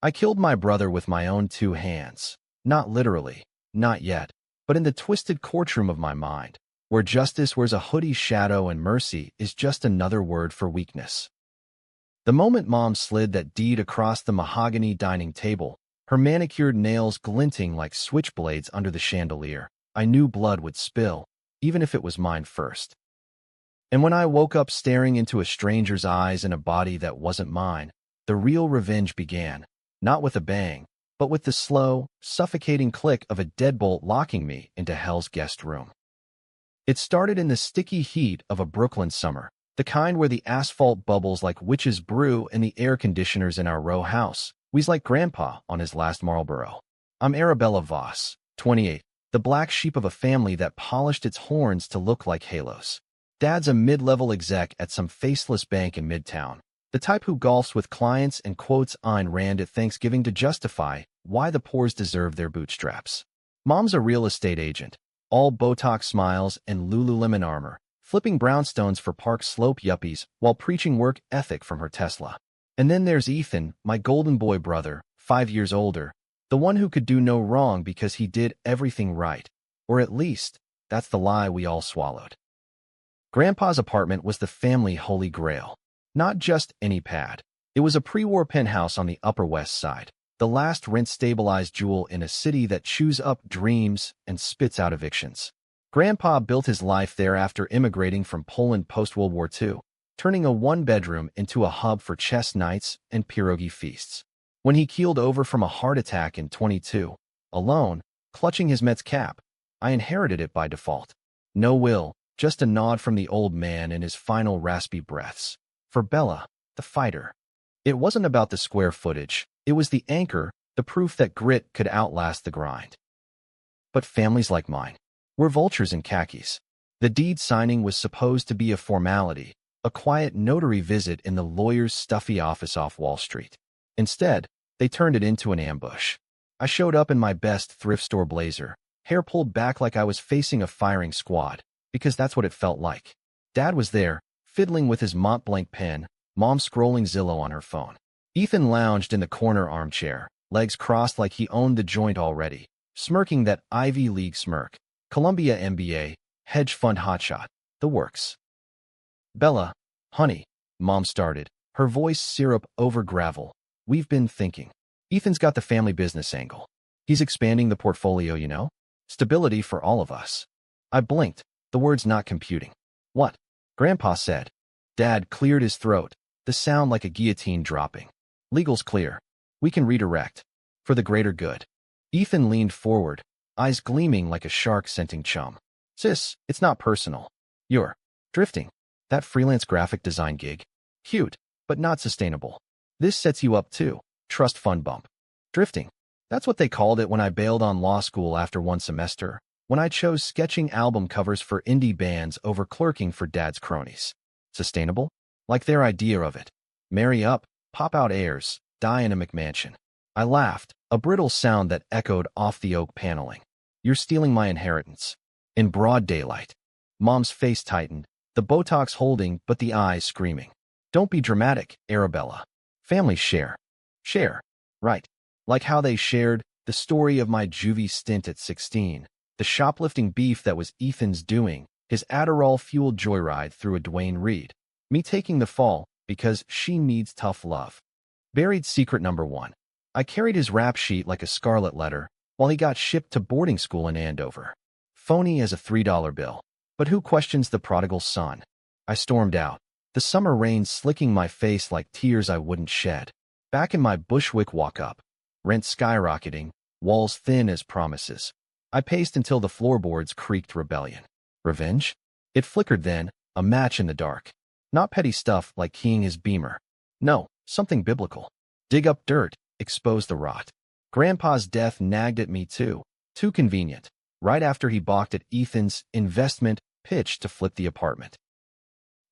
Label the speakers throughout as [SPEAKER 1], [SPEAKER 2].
[SPEAKER 1] I killed my brother with my own 2 hands. Not literally, not yet, but in the twisted courtroom of my mind, where justice wears a hoodie's shadow and mercy is just another word for weakness. The moment Mom slid that deed across the mahogany dining table, her manicured nails glinting like switchblades under the chandelier, I knew blood would spill, even if it was mine first. And when I woke up staring into a stranger's eyes in a body that wasn't mine, the real revenge began, not with a bang, but with the slow, suffocating click of a deadbolt locking me into hell's guest room. It started in the sticky heat of a Brooklyn summer, the kind where the asphalt bubbles like witch's brew and the air conditioners in our row house wheeze like Grandpa on his last Marlboro. I'm Arabella Voss, 28, the black sheep of a family that polished its horns to look like halos. Dad's a mid-level exec at some faceless bank in Midtown, the type who golfs with clients and quotes Ayn Rand at Thanksgiving to justify why the poors deserve their bootstraps. Mom's a real estate agent, all Botox smiles and Lululemon armor, flipping brownstones for Park Slope yuppies while preaching work ethic from her Tesla. And then there's Ethan, my golden boy brother, 5 years older, the one who could do no wrong because he did everything right, or at least, that's the lie we all swallowed. Grandpa's apartment was the family holy grail. Not just any pad. It was a pre-war penthouse on the Upper West Side, the last rent-stabilized jewel in a city that chews up dreams and spits out evictions. Grandpa built his life there after immigrating from Poland post-World War II, turning a one-bedroom into a hub for chess nights and pierogi feasts. When he keeled over from a heart attack in 22, alone, clutching his Mets cap, I inherited it by default. No will, just a nod from the old man in his final raspy breaths. For Bella, the fighter. It wasn't about the square footage. It was the anchor, the proof that grit could outlast the grind. But families like mine, we're vultures in khakis. The deed signing was supposed to be a formality, a quiet notary visit in the lawyer's stuffy office off Wall Street. Instead, they turned it into an ambush. I showed up in my best thrift store blazer, hair pulled back like I was facing a firing squad, because that's what it felt like. Dad was there, fiddling with his Montblanc pen, Mom scrolling Zillow on her phone. Ethan lounged in the corner armchair, legs crossed like he owned the joint already, smirking that Ivy League smirk. Columbia MBA, hedge fund hotshot, the works. Bella, honey, Mom started, her voice syrup over gravel. We've been thinking. Ethan's got the family business angle. He's expanding the portfolio, you know? Stability for all of us. I blinked, the words not computing. What? Grandpa said. Dad cleared his throat, the sound like a guillotine dropping. Legal's clear. We can redirect. For the greater good. Ethan leaned forward, eyes gleaming like a shark scenting chum. Sis, it's not personal. You're drifting. That freelance graphic design gig. Cute, but not sustainable. This sets you up too. Trust fund bump. Drifting. That's what they called it when I bailed on law school after one semester, when I chose sketching album covers for indie bands over clerking for Dad's cronies. Sustainable? Like their idea of it. Marry up, pop out heirs, die in a McMansion. I laughed, a brittle sound that echoed off the oak paneling. You're stealing my inheritance. In broad daylight. Mom's face tightened, the Botox holding but the eyes screaming. Don't be dramatic, Arabella. Families share. Share. Right. Like how they shared the story of my juvie stint at 16, the shoplifting beef that was Ethan's doing, his Adderall-fueled joyride through a Duane Reade, me taking the fall because she needs tough love. Buried secret number 1. I carried his rap sheet like a scarlet letter while he got shipped to boarding school in Andover. Phony as a $3 bill. But who questions the prodigal son? I stormed out, the summer rain slicking my face like tears I wouldn't shed. Back in my Bushwick walk-up, rent skyrocketing, walls thin as promises. I paced until the floorboards creaked rebellion. Revenge? It flickered then, a match in the dark. Not petty stuff like keying his Beamer. No, something biblical. Dig up dirt, expose the rot. Grandpa's death nagged at me too. Too convenient. Right after he balked at Ethan's investment pitch to flip the apartment.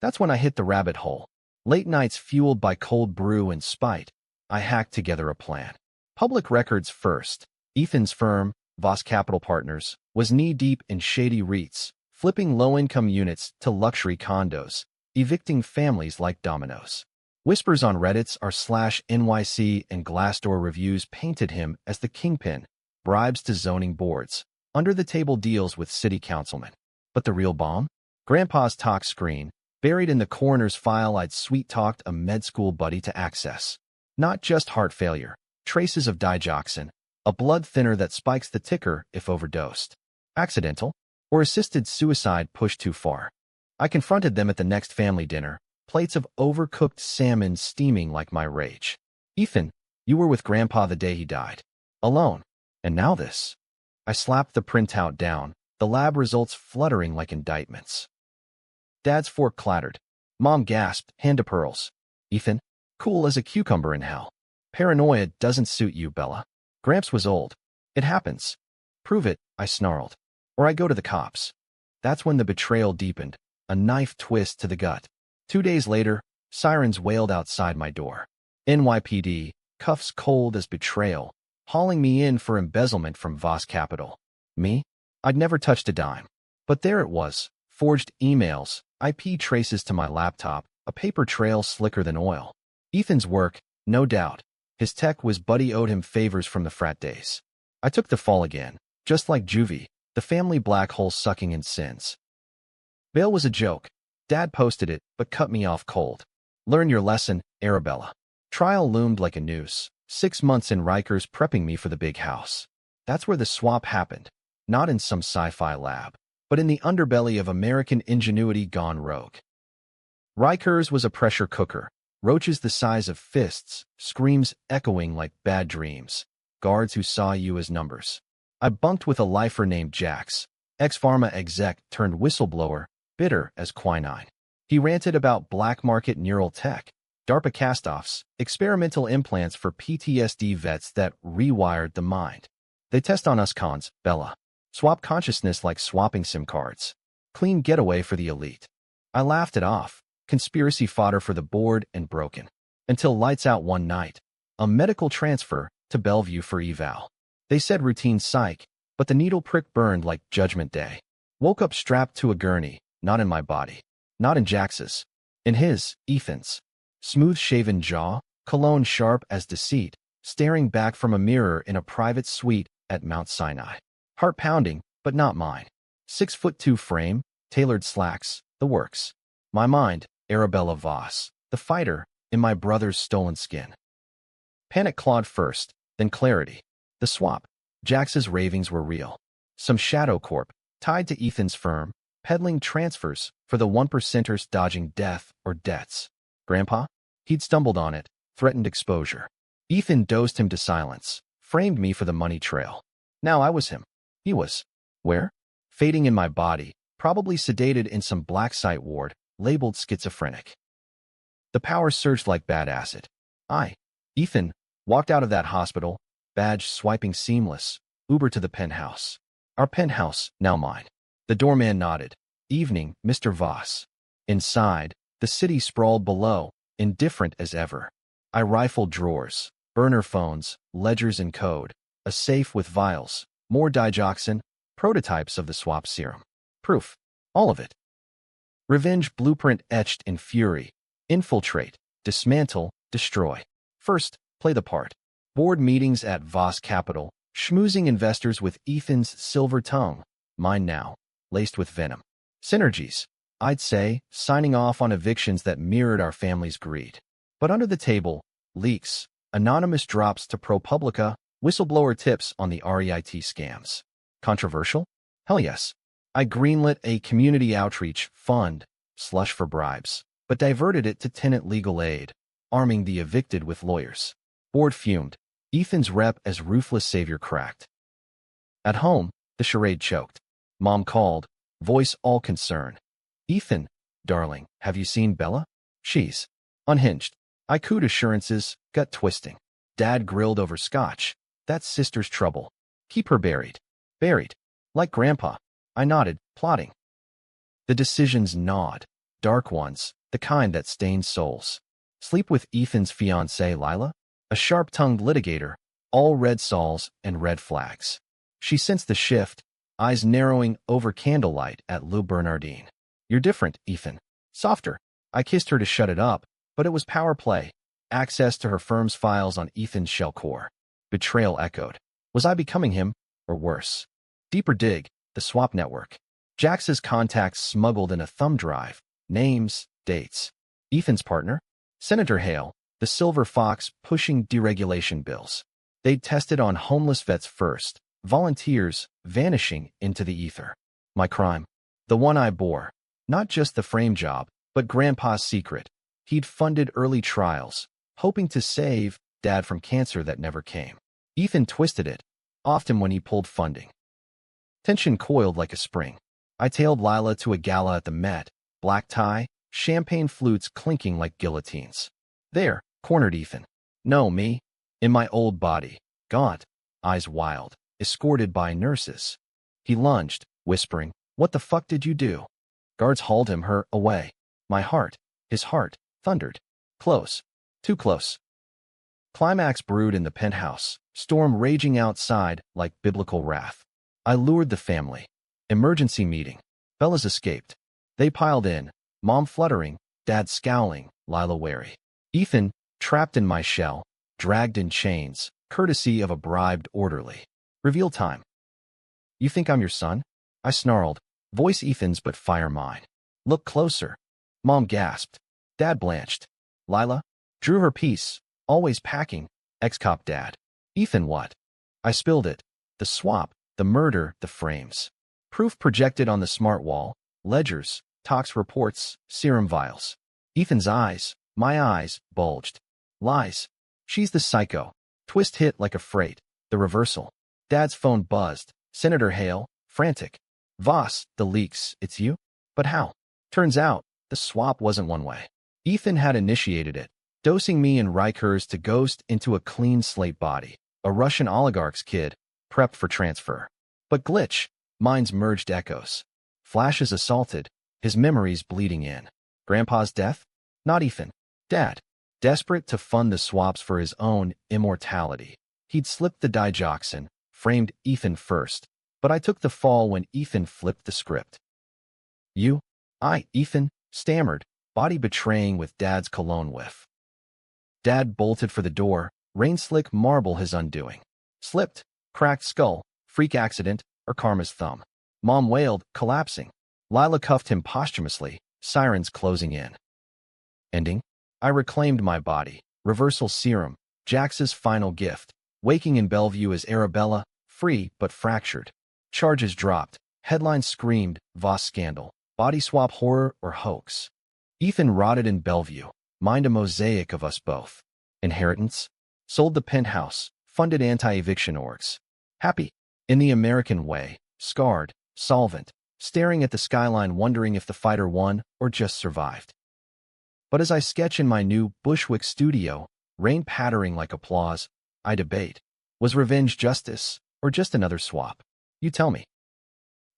[SPEAKER 1] That's when I hit the rabbit hole. Late nights fueled by cold brew and spite. I hacked together a plan. Public records first. Ethan's firm, Voss Capital Partners, was knee-deep in shady REITs, flipping low-income units to luxury condos, evicting families like dominoes. Whispers on Reddit's r/NYC and Glassdoor reviews painted him as the kingpin, bribes to zoning boards, under-the-table deals with city councilmen. But the real bomb? Grandpa's talk screen, buried in the coroner's file I'd sweet-talked a med school buddy to access. Not just heart failure, traces of digoxin, a blood thinner that spikes the ticker if overdosed. Accidental? Or assisted suicide pushed too far? I confronted them at the next family dinner, plates of overcooked salmon steaming like my rage. Ethan, you were with Grandpa the day he died. Alone. And now this. I slapped the printout down, the lab results fluttering like indictments. Dad's fork clattered. Mom gasped, hand to pearls. Ethan, cool as a cucumber in hell. Paranoia doesn't suit you, Bella. Gramps was old. It happens. Prove it, I snarled. Or I go to the cops. That's when the betrayal deepened, a knife twist to the gut. 2 days later, sirens wailed outside my door. NYPD, cuffs cold as betrayal, hauling me in for embezzlement from Voss Capital. Me? I'd never touched a dime. But there it was, forged emails, IP traces to my laptop, a paper trail slicker than oil. Ethan's work, no doubt. His tech was buddy owed him favors from the frat days. I took the fall again, just like Juvie, the family black hole sucking in sins. Bail was a joke. Dad posted it, but cut me off cold. Learn your lesson, Arabella. Trial loomed like a noose. 6 months in Rikers prepping me for the big house. That's where the swap happened. Not in some sci-fi lab, but in the underbelly of American ingenuity gone rogue. Rikers was a pressure cooker. Roaches the size of fists, screams echoing like bad dreams. Guards who saw you as numbers. I bunked with a lifer named Jax, ex-pharma exec turned whistleblower, bitter as quinine. He ranted about black market neural tech, DARPA castoffs, experimental implants for PTSD vets that rewired the mind. They test on us cons, Bella. Swap consciousness like swapping SIM cards. Clean getaway for the elite. I laughed it off, conspiracy fodder for the bored and broken. Until lights out one night. A medical transfer to Bellevue for eval. They said routine psych, but the needle prick burned like Judgment Day. Woke up strapped to a gurney, not in my body. Not in Jax's. In his, Ethan's. Smooth-shaven jaw, cologne sharp as deceit, staring back from a mirror in a private suite at Mount Sinai. Heart pounding, but not mine. 6'2" frame, tailored slacks, the works. My mind, Arabella Voss, the fighter, in my brother's stolen skin. Panic clawed first, then clarity. The swap. Jax's ravings were real. Some shadow corp, tied to Ethan's firm, peddling transfers for the 1%ers dodging death or debts. Grandpa? He'd stumbled on it, threatened exposure. Ethan dosed him to silence, framed me for the money trail. Now I was him. He was. Where? Fading in my body, probably sedated in some black site ward, labeled schizophrenic. The power surged like bad acid. Ethan, walked out of that hospital, badge swiping seamless, Uber to the penthouse. Our penthouse, now mine. The doorman nodded. Evening, Mr. Voss. Inside, the city sprawled below, indifferent as ever. I rifled drawers, burner phones, ledgers and code, a safe with vials, more digoxin, prototypes of the swap serum. Proof. All of it. Revenge blueprint etched in fury. Infiltrate, dismantle, destroy. First, play the part. Board meetings at Voss Capital, schmoozing investors with Ethan's silver tongue. Mine now, laced with venom. Synergies. I'd say, signing off on evictions that mirrored our family's greed. But under the table, leaks, anonymous drops to ProPublica, whistleblower tips on the REIT scams. Controversial? Hell yes. I greenlit a community outreach fund, slush for bribes, but diverted it to tenant legal aid, arming the evicted with lawyers. Board fumed. Ethan's rep as ruthless savior cracked. At home, the charade choked. Mom called, voice all concern. Ethan, darling, have you seen Bella? She's unhinged. I cooed assurances, gut twisting. Dad grilled over scotch. That's sister's trouble. Keep her buried. Buried. Like Grandpa. I nodded, plotting. The decisions gnawed. Dark ones, the kind that stains souls. Sleep with Ethan's fiancée, Lila? A sharp-tongued litigator, all red sols and red flags. She sensed the shift, eyes narrowing over candlelight at Lou Bernardine. You're different, Ethan. Softer. I kissed her to shut it up, But it was power play. Access to her firm's files on Ethan's shell core. Betrayal echoed. Was I becoming him, or worse? Deeper dig, the swap network. Jax's contacts smuggled in a thumb drive. Names, dates. Ethan's partner? Senator Hale, the silver fox pushing deregulation bills. They'd tested on homeless vets first, volunteers vanishing into the ether. My crime. The one I bore. Not just the frame job, but Grandpa's secret. He'd funded early trials, hoping to save Dad from cancer that never came. Ethan twisted it, often when he pulled funding. Tension coiled like a spring. I tailed Lila to a gala at the Met, black tie, champagne flutes clinking like guillotines. There, cornered Ethan. No, me. In my old body, gaunt, eyes wild, escorted by nurses. He lunged, whispering, "What the fuck did you do?" Guards hauled her away. My heart, his heart, thundered. Close. Too close. Climax brewed in the penthouse, storm raging outside like biblical wrath. I lured the family. Emergency meeting. Bella's escaped. They piled in, Mom fluttering, Dad scowling, Lila wary. Ethan, trapped in my shell, dragged in chains, courtesy of a bribed orderly. Reveal time. You think I'm your son? I snarled. Voice Ethan's but fire mine. Look closer. Mom gasped. Dad blanched. Lila drew her piece, always packing. Ex-cop Dad. Ethan what? I spilled it. The swap, the murder, the frames. Proof projected on the smart wall, ledgers, tox reports, serum vials. Ethan's eyes, my eyes, bulged. Lies. She's the psycho. Twist hit like a freight. The reversal. Dad's phone buzzed. Senator Hale, frantic. Voss, the leaks, it's you? But how? Turns out, the swap wasn't one way. Ethan had initiated it, dosing me and Rikers to ghost into a clean slate body. A Russian oligarch's kid, prepped for transfer. But glitch. Minds merged echoes. Flashes assaulted, his memories bleeding in. Grandpa's death? Not Ethan. Dad. Desperate to fund the swaps for his own immortality. He'd slipped the digoxin, framed Ethan first. But I took the fall when Ethan flipped the script. You? Ethan, stammered, body betraying with Dad's cologne whiff. Dad bolted for the door, rain-slick marble his undoing. Slipped, cracked skull, freak accident, or karma's thumb. Mom wailed, collapsing. Lila cuffed him posthumously, sirens closing in. Ending? I reclaimed my body, reversal serum, Jax's final gift, waking in Bellevue as Arabella, free but fractured. Charges dropped, headlines screamed, Voss scandal, body swap horror or hoax. Ethan rotted in Bellevue, mind a mosaic of us both. Inheritance? Sold the penthouse, funded anti-eviction orgs. Happy? In the American way, scarred, solvent, staring at the skyline wondering if the fighter won or just survived. But as I sketch in my new Bushwick studio, rain pattering like applause, I debate, was revenge justice or just another swap? You tell me.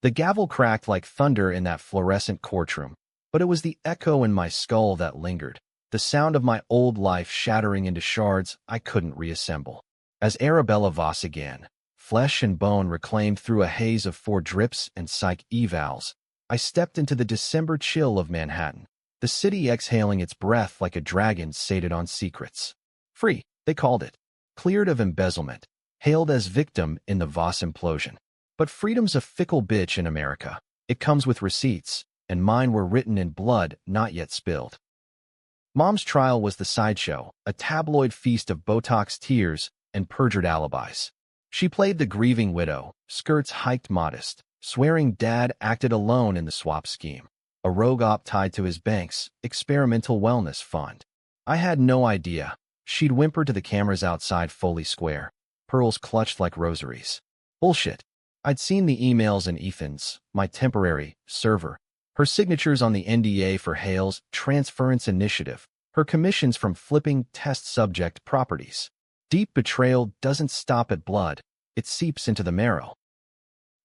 [SPEAKER 1] The gavel cracked like thunder in that fluorescent courtroom, but it was the echo in my skull that lingered, the sound of my old life shattering into shards I couldn't reassemble. As Arabella Voss again, flesh and bone reclaimed through a haze of 4 drips and psych evals, I stepped into the December chill of Manhattan, the city exhaling its breath like a dragon sated on secrets. Free, they called it. Cleared of embezzlement, hailed as victim in the Voss implosion. But freedom's a fickle bitch in America. It comes with receipts, and mine were written in blood not yet spilled. Mom's trial was the sideshow, a tabloid feast of Botox tears and perjured alibis. She played the grieving widow, skirts hiked modest, swearing Dad acted alone in the swap scheme, a rogue op tied to his bank's experimental wellness fund. I had no idea. She'd whimper to the cameras outside Foley Square, pearls clutched like rosaries. Bullshit. I'd seen the emails in Ethan's, my temporary, server, her signatures on the NDA for Hale's transference initiative, her commissions from flipping test subject properties. Deep betrayal doesn't stop at blood, it seeps into the marrow.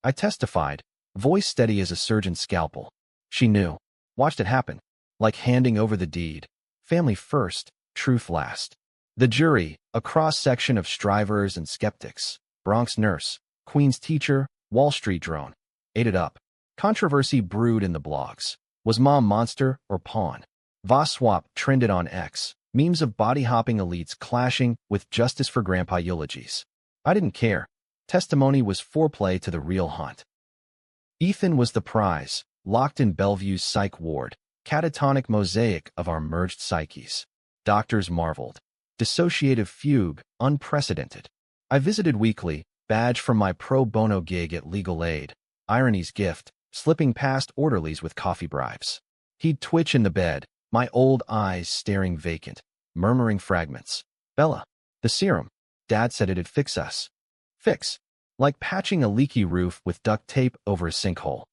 [SPEAKER 1] I testified, voice steady as a surgeon's scalpel. She knew, watched it happen, like handing over the deed. Family first, truth last. The jury, a cross-section of strivers and skeptics, Bronx nurse, Queen's teacher, Wall Street drone, ate it up. Controversy brewed in the blogs. Was Mom monster or pawn? Voss swap trended on X, memes of body-hopping elites clashing with Justice for Grandpa eulogies. I didn't care. Testimony was foreplay to the real hunt. Ethan was the prize, locked in Bellevue's psych ward, catatonic mosaic of our merged psyches. Doctors marveled. Dissociative fugue, unprecedented. I visited weekly, badge from my pro bono gig at Legal Aid. Irony's gift, slipping past orderlies with coffee bribes. He'd twitch in the bed, my old eyes staring vacant, murmuring fragments. Bella, the serum. Dad said it'd fix us. Fix. Like patching a leaky roof with duct tape over a sinkhole.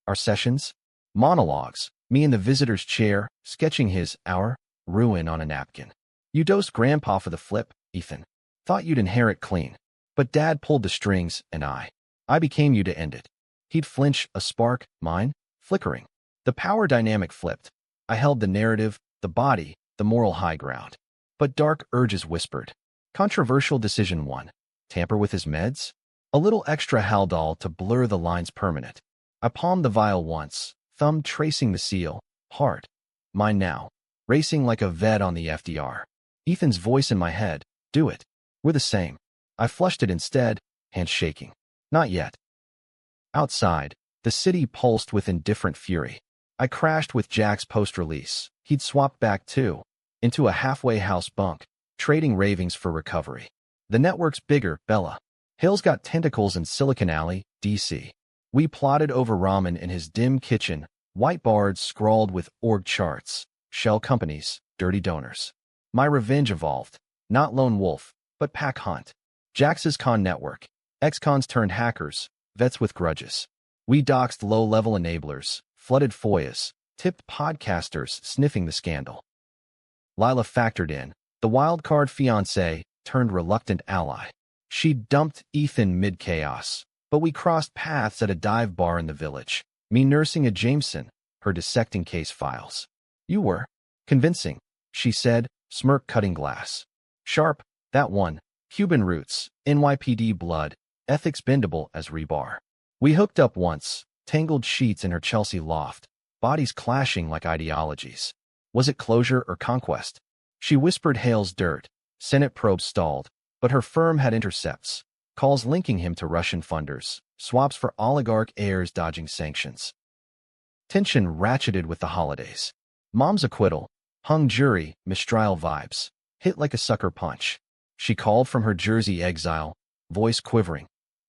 [SPEAKER 1] Our sessions? Monologues, me in the visitor's chair, sketching our ruin on a napkin. You dosed Grandpa for the flip, Ethan. Thought you'd inherit clean. But Dad pulled the strings, and I became you to end it. He'd flinch, a spark, mine, flickering. The power dynamic flipped. I held the narrative, the body, the moral high ground. But dark urges whispered. Controversial decision 1. Tamper with his meds? A little extra Haldol to blur the lines permanent. I palmed the vial once, thumb tracing the seal, heart. Mine now. Racing like a vet on the FDR. Ethan's voice in my head. Do it. We're the same. I flushed it instead, hands shaking. Not yet. Outside, the city pulsed with indifferent fury. I crashed with Jack's post-release. He'd swapped back too, into a halfway house bunk, trading ravings for recovery. The network's bigger, Bella. Hill's got tentacles in Silicon Alley, D.C. We plotted over ramen in his dim kitchen, whiteboards scrawled with org charts, shell companies, dirty donors. My revenge evolved, not lone wolf, but pack hunt. Jax's con network, ex-cons turned hackers, vets with grudges. We doxed low-level enablers, flooded FOIAs, tipped podcasters sniffing the scandal. Lila factored in, the wildcard fiancé turned reluctant ally. She dumped Ethan mid-chaos, but we crossed paths at a dive bar in the village, me nursing a Jameson, her dissecting case files. You were convincing, she said, smirk cutting glass. Sharp, that one, Cuban roots, NYPD blood, ethics bendable as rebar. We hooked up once, tangled sheets in her Chelsea loft, bodies clashing like ideologies. Was it closure or conquest? She whispered Hale's dirt. Senate probe stalled, but her firm had intercepts, calls linking him to Russian funders, swaps for oligarch heirs dodging sanctions. Tension ratcheted with the holidays. Mom's acquittal, hung jury, mistrial vibes, hit like a sucker punch. She called from her Jersey exile, voice quivering.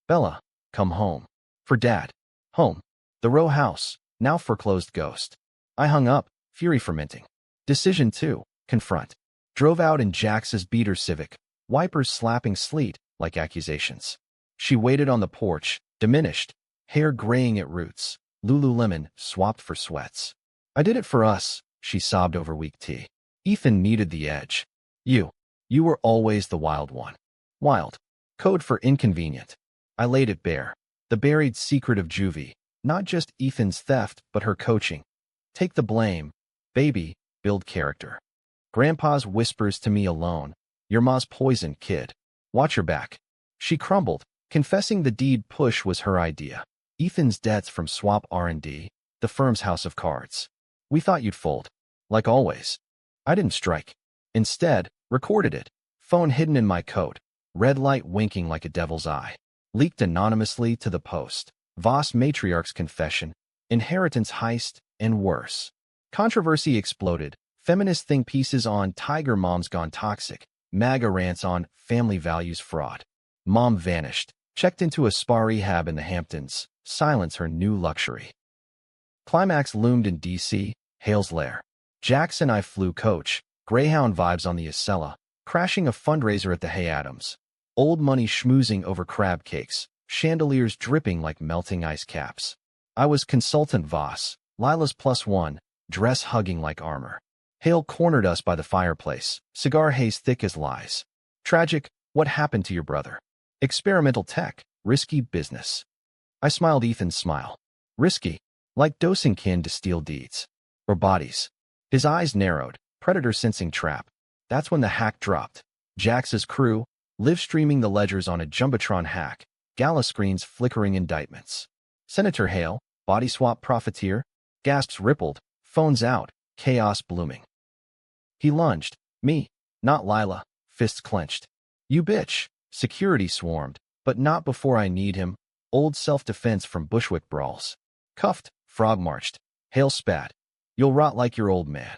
[SPEAKER 1] Bella, come home. For Dad. Home. The row house, now foreclosed ghost. I hung up, fury fermenting. Decision 2, confront. Drove out in Jax's beater Civic, wipers slapping sleet like accusations. She waited on the porch, diminished, hair graying at roots, Lululemon swapped for sweats. I did it for us, she sobbed over weak tea. Ethan needed the edge. You were always the wild one. Wild. Code for inconvenient. I laid it bare. The buried secret of Juvie, not just Ethan's theft, but her coaching. Take the blame. Baby, build character. Grandpa's whispers to me alone. Your ma's poison, kid. Watch your back. She crumbled, confessing the deed push was her idea. Ethan's debts from swap R&D, the firm's house of cards. We thought you'd fold. Like always. I didn't strike. Instead, recorded it. Phone hidden in my coat. Red light winking like a devil's eye. Leaked anonymously to the Post. Voss matriarch's confession. Inheritance heist, and worse. Controversy exploded. Feminist think pieces on Tiger Mom's Gone Toxic. MAGA rants on family values fraud. Mom vanished. Checked into a spa rehab in the Hamptons. Silence her new luxury. Climax loomed in D.C., Hale's lair. Jax and I flew coach. Greyhound vibes on the Acela. Crashing a fundraiser at the Hay Adams. Old money schmoozing over crab cakes. Chandeliers dripping like melting ice caps. I was consultant Voss. Lila's +1. Dress hugging like armor. Hale cornered us by the fireplace. Cigar haze thick as lies. Tragic, what happened to your brother? Experimental tech. Risky business. I smiled Ethan's smile. Risky. Like dosing kin to steal deeds. Or bodies. His eyes narrowed. Predator sensing trap. That's when the hack dropped. Jax's crew, live streaming the ledgers on a Jumbotron hack. Gala screens flickering indictments. Senator Hale, body swap profiteer. Gasps rippled. Phones out. chaos blooming. He lunged. Me, not Lila, fists clenched. You bitch. Security swarmed, but not before I need him. Old self-defense from Bushwick brawls. Cuffed, frog marched. Hail spat. You'll rot like your old man.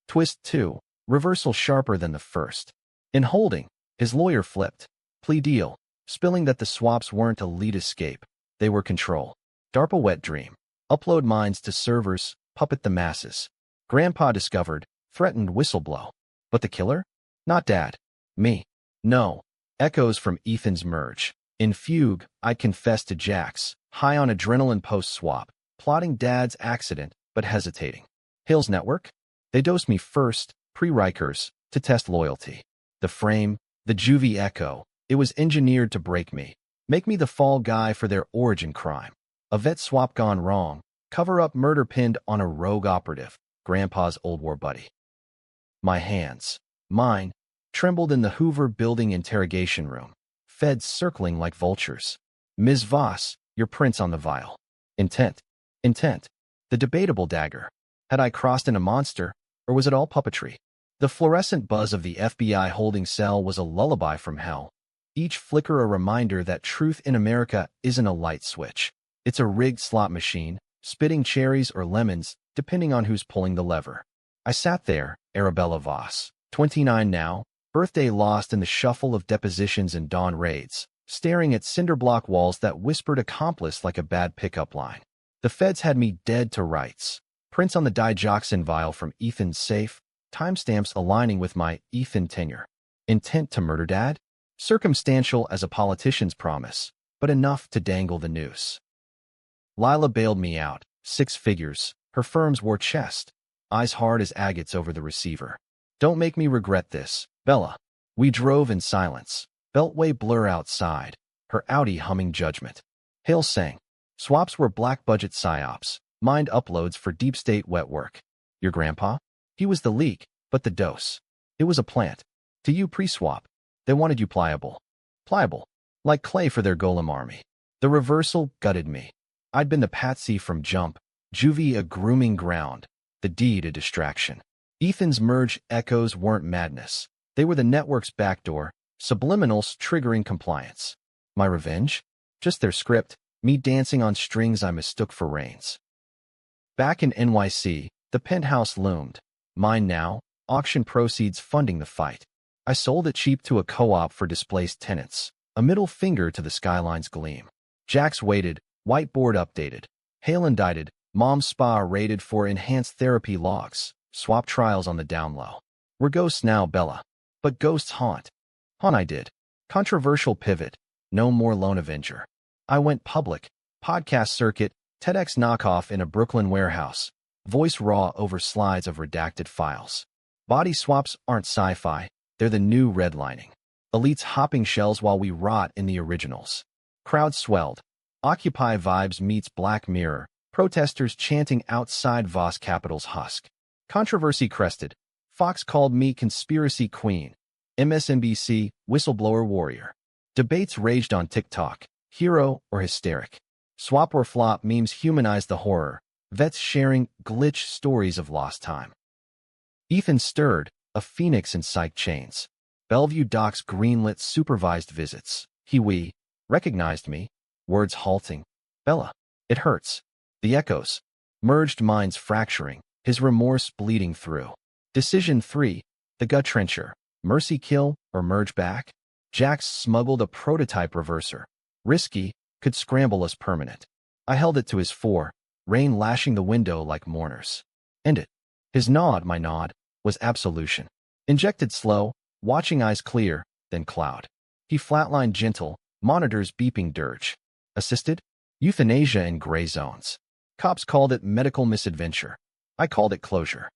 [SPEAKER 1] Twist 2. Reversal sharper than the first. In holding, his lawyer flipped. Plea deal. Spilling that the swaps weren't a lead escape. They were control. DARPA wet dream. Upload minds to servers, puppet the masses. Grandpa discovered, threatened whistleblow. But the killer? Not Dad. Me. No. Echoes from Ethan's merge. In Fugue, I confessed to Jax, high on adrenaline post-swap, plotting Dad's accident, but hesitating. Hill's network? They dosed me first, pre-Rikers, to test loyalty. The frame, the juvie echo, it was engineered to break me, make me the fall guy for their origin crime. A vet swap gone wrong, cover-up murder pinned on a rogue operative, Grandpa's old war buddy. My hands, mine, trembled in the Hoover Building interrogation room, feds circling like vultures. Ms. Voss, your prints on the vial. Intent. Intent. The debatable dagger. Had I crossed in a monster, or was it all puppetry? The fluorescent buzz of the FBI holding cell was a lullaby from hell. Each flicker a reminder that truth in America isn't a light switch. It's a rigged slot machine, spitting cherries or lemons, depending on who's pulling the lever. I sat there, Arabella Voss, 29 now, birthday lost in the shuffle of depositions and dawn raids, staring at cinderblock walls that whispered accomplice like a bad pickup line. The feds had me dead to rights. Prints on the digoxin vial from Ethan's safe, timestamps aligning with my Ethan tenure. Intent to murder Dad? Circumstantial as a politician's promise, but enough to dangle the noose. Lila bailed me out, 6 figures, her firm's war chest, eyes hard as agates over the receiver. Don't make me regret this, Bella. We drove in silence, beltway blur outside, her Audi humming judgment. Hale sang. Swaps were black-budget psyops, mind uploads for deep state wet work. Your grandpa? He was the leak, but the dose. It was a plant. To you pre-swap. They wanted you pliable. Pliable. Like clay for their golem army. The reversal gutted me. I'd been the patsy from jump, juvie a grooming ground, the deed a distraction. Ethan's merge echoes weren't madness. They were the network's backdoor, subliminals triggering compliance. My revenge? Just their script, me dancing on strings I mistook for reins. Back in NYC, the penthouse loomed. Mine now, auction proceeds funding the fight. I sold it cheap to a co-op for displaced tenants, a middle finger to the skyline's gleam. Jax waited, whiteboard updated. Hale indicted, Mom's spa rated for enhanced therapy logs, swap trials on the down low. We're ghosts now, Bella. But ghosts haunt. Haunt I did. Controversial pivot. No more lone avenger. I went public. Podcast circuit, TEDx knockoff in a Brooklyn warehouse. Voice raw over slides of redacted files. Body swaps aren't sci-fi. They're the new redlining. Elites hopping shells while we rot in the originals. Crowd swelled. Occupy vibes meets Black Mirror. Protesters chanting outside Voss Capital's husk. Controversy crested. Fox called me conspiracy queen. MSNBC, whistleblower warrior. Debates raged on TikTok. Hero or hysteric. Swap or flop memes humanized the horror. Vets sharing glitch stories of lost time. Ethan stirred, a phoenix in psych chains. Bellevue docs greenlit supervised visits. We recognized me. Words halting. Bella. It hurts. The echoes. Merged minds fracturing. His remorse bleeding through. Decision 3. The gut trencher. Mercy kill or merge back? Jax smuggled a prototype reverser. Risky, could scramble us permanent. I held it to his 4, rain lashing the window like mourners. End it. His nod, my nod, was absolution. Injected slow, watching eyes clear, then cloud. He flatlined gentle, monitors beeping dirge. Assisted? Euthanasia in gray zones. Cops called it medical misadventure. I called it closure.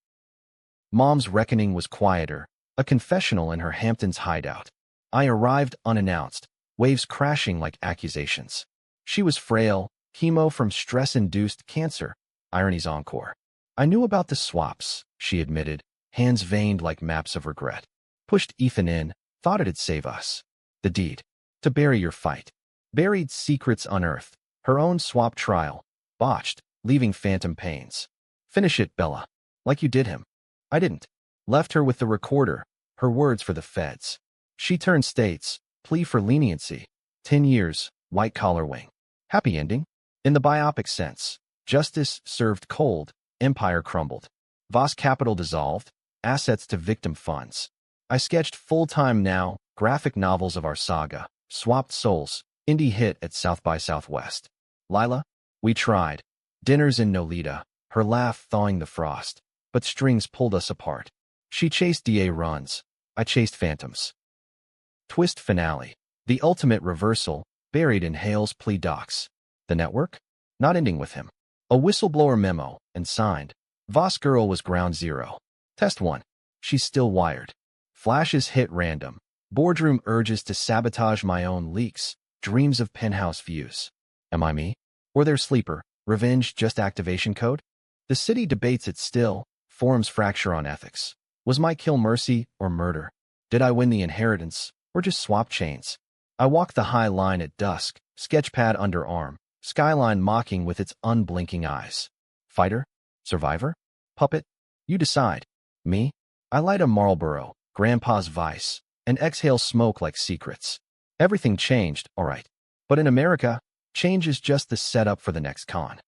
[SPEAKER 1] Mom's reckoning was quieter, a confessional in her Hamptons hideout. I arrived unannounced, waves crashing like accusations. She was frail, chemo from stress-induced cancer, irony's encore. I knew about the swaps, she admitted, hands veined like maps of regret. Pushed Ethan in, thought it'd save us. The deed. To bury your fight. Buried secrets unearthed. Her own swap trial. Botched, leaving phantom pains. Finish it, Bella. Like you did him. I didn't. Left her with the recorder, her words for the feds. She turned states, plea for leniency. 10 years, white-collar wing. Happy ending? In the biopic sense. Justice served cold, empire crumbled. Voss capital dissolved, assets to victim funds. I sketched full-time now, graphic novels of our saga, swapped souls, indie hit at South by Southwest. Lila? We tried. Dinners in Nolita, her laugh thawing the frost. But strings pulled us apart. She chased DA runs. I chased phantoms. Twist finale. The ultimate reversal, buried in Hale's plea docs. The network? Not ending with him. A whistleblower memo, and signed. Voss girl was ground zero. Test 1. She's still wired. Flashes hit random. Boardroom urges to sabotage my own leaks. Dreams of penthouse views. Am I me? Or their sleeper? Revenge just activation code? The city debates it still. Forums fracture on ethics. Was my kill mercy or murder? Did I win the inheritance or just swap chains? I walk the high line at dusk, sketchpad under arm, skyline mocking with its unblinking eyes. Fighter? Survivor? Puppet? You decide. Me? I light a Marlboro, Grandpa's vice, and exhale smoke like secrets. Everything changed, all right. But in America, change is just the setup for the next con.